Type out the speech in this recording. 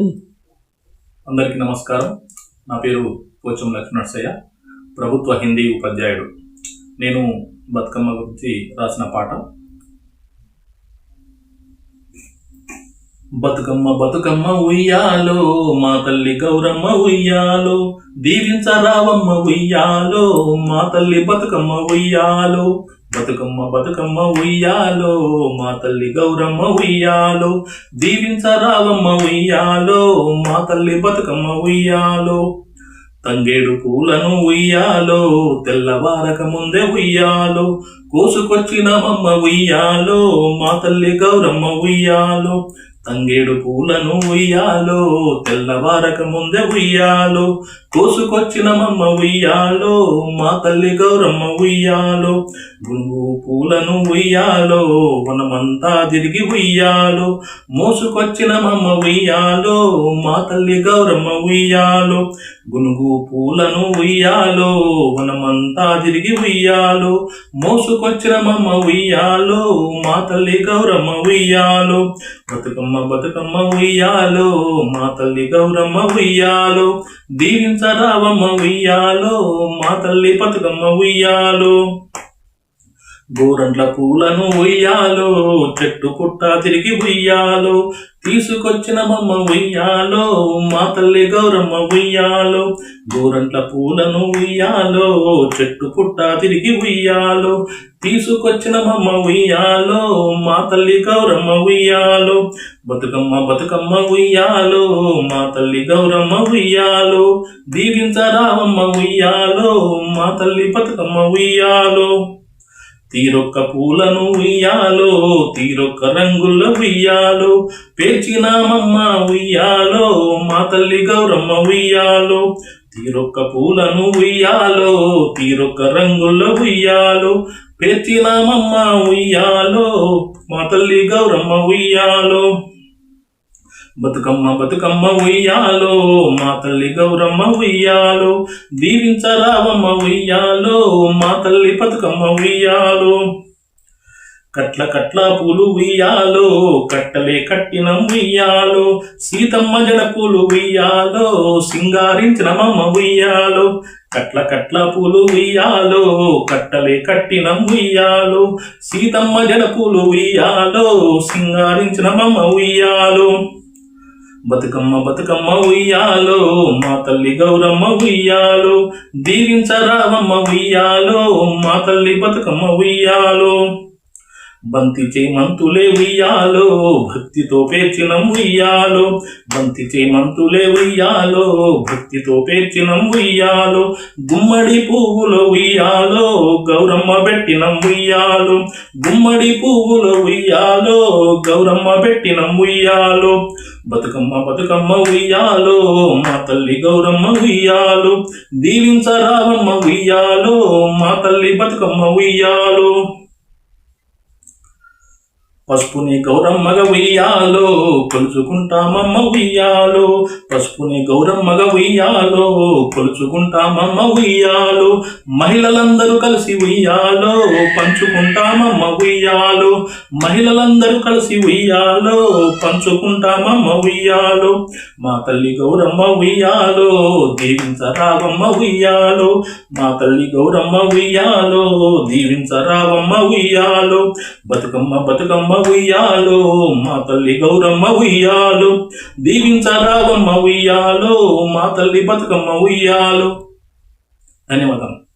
అందరికీ నమస్కారం. నా పేరు పోచం లక్ష్మణయ్య, ప్రభుత్వ హిందీ ఉపాధ్యాయుడు. నేను బతుకమ్మ గురించి రాసిన పాట. బతుకమ్మ బతుకమ్మ ఉయ్యాలో, మా తల్లి గౌరమ్మ ఉయ్యాలో, దీవించరావమ్మ ఉయ్యాలో, మా తల్లి బతుకమ్మ ఉయ్యాలో. బతుకమ్మ బతుకమ్మ ఉయ్యాలో, మా తల్లి గౌరమ్మ ఉయ్యాలో, దీవించరావమ్మ ఉయ్యాలో, మా తల్లి బతుకమ్మ ఉయ్యాలో. తంగేడు పూలను ఉయ్యాలో, తెల్లవారక ముందే ఉయ్యాలో, కోసుకొచ్చినమమ్మ ఉయ్యాలో, మా తల్లి గౌరమ్మ ఉయ్యాలో. తంగేడు పూలను ఉయ్యాలో, తెల్లవారక ముందే ఉయ్యాలో, కోసుకొచ్చినమమ్మ ఉయ్యాలో, మా తల్లి గౌరమ్మ ఉయ్యాలో. గునుగు పూలను ఉయ్యాలో, వనమంతా తిరిగి ఉయ్యాలో, మోసుకొచ్చినమమ్మ ఉయ్యాలో, మా తల్లి గౌరమ్మ ఉయ్యాలో. గునుగు పూలను ఉయ్యాలో, వనమంతా తిరిగి ఉయ్యాలో, మోసుకొచ్చినమమ్మ ఉయ్యాలో, మా తల్లి గౌరమ్మ ఉయ్యాలో. బతుకమ్మ బతుకమ్మ ఉయ్యాలో, మా తల్లి గౌరమ్మ ఉయ్యాలో, దీవించరావమ్మ ఉయ్యాలో, మా తల్లి బతుకమ్మ ఉయ్యాలో. గోరంట్ల పూలను ఉయ్యాలో, చెట్టు పుట్ట తిరిగి ఉయ్యాలో, తీసుకొచ్చినమమ్మ ఉయ్యాలో, మా తల్లి గౌరమ్మ ఉయ్యాలో. గోరంట్ల పూలను ఉయ్యాలో, చెట్టు పుట్ట తిరిగి ఉయ్యాలో, తీసుకొచ్చినమమ్మ ఉయ్యాలో, మా తల్లి గౌరమ్మ ఉయ్యాలో. బతుకమ్మ బతుకమ్మ ఉయ్యాలో, మా తల్లి గౌరమ్మ ఉయ్యాలో, దీవించరావమ్మ ఉయ్యాలో, మా తల్లి బతుకమ్మ ఉయ్యాలో. తీరొక్క పూలను ఉయ్యాలో, తీరొక్క రంగుల ఉయ్యాలో, పేర్చినామమ్మ ఉయ్యాలో, మా తల్లి గౌరమ్మ ఉయ్యాలో. తీరొక్క పూలను ఉయ్యాలో, తీరొక్క రంగుల ఉయ్యాలో, పేర్చినామమ్మ ఉయ్యాలో, మా తల్లి గౌరమ్మ ఉయ్యాలో. బతుకమ్మ బతుకమ్మ ఉయ్యాలో, మా తల్లి గౌరమ్మ ఉయ్యాలో, దీవించరావమ్మ ఉయ్యాలో, మా తల్లి బతుకమ్మ ఉయ్యాలో. కట్ల కట్ల పూలు ఉయ్యాలో, కట్టలే కట్టినం ఉయ్యాలో, సీతమ్మ జడ పూలు ఉయ్యాలో, సింగారించినమమ్మ ఉయ్యాలో. కట్ల కట్ల పూలు ఉయ్యాలో, కట్టలే కట్టినం ఉయ్యాలో, సీతమ్మ జడ పూలు ఉయ్యాలో, సింగారించినమమ్మ ఉయ్యాలో. బతుకమ్మ బతుకమ్మ ఉయ్యాలో, మా తల్లి గౌరమ్మ ఉయ్యాలో, దీవించరావమ్మ ఉయ్యాలో, మా తల్లి బతుకమ్మ ఉయ్యాలో. బంతి చేమంతులే ఉయ్యాలో, భక్తితో పేర్చినం ఉయ్యాలో, బంతి చేమంతులే ఉయ్యాలో, భక్తితో పేర్చినం ఉయ్యాలో, గుమ్మడి పువ్వుల ఉయ్యాలో, గౌరమ్మ పెట్టినం ఉయ్యాలో, గుమ్మడి పువ్వుల ఉయ్యాలో, గౌరమ్మ పెట్టినం ఉయ్యాలో. బతుకమ్మ బతుకమ్మ ఉయ్యాలో, మా తల్లి గౌరమ్మ ఉయ్యాలో, దీవించరావమ్మ ఉయ్యాలో, మా తల్లి బతుకమ్మ ఉయ్యాలో. పసుపుని గౌరమ్మగ ఉయ్యాలో, కొలుచుకుంటామమ్మ ఉయ్యాలో, పసుపుని గౌరమ్మగ ఉయ్యాలో, కొలుచుకుంటామమ్మ ఉయ్యాలో, మహిళలందరూ కలిసి ఉయ్యాలో, పంచుకుంటామమ్మ ఉయ్యాలో, మహిళలందరూ కలిసి ఉయ్యాలో, పంచుకుంటామమ్మ ఉయ్యాలో. మా తల్లి గౌరమ్మ ఉయ్యాలో, దీవించరావమ్మ ఉయ్యాలో, మా తల్లి గౌరమ్మ ఉయ్యాలో, దీవించరావమ్మ ఉయ్యాలో. బతుకమ్మ బతుకమ్మ ఉయ్యాలో, మా తల్లి గౌరమ్మ ఉయ్యాలో, దీవించరావమ్మ ఉయ్యాలో, మా తల్లి బతుకమ్మ ఉయ్యాలో. ధన్యవాదాలు.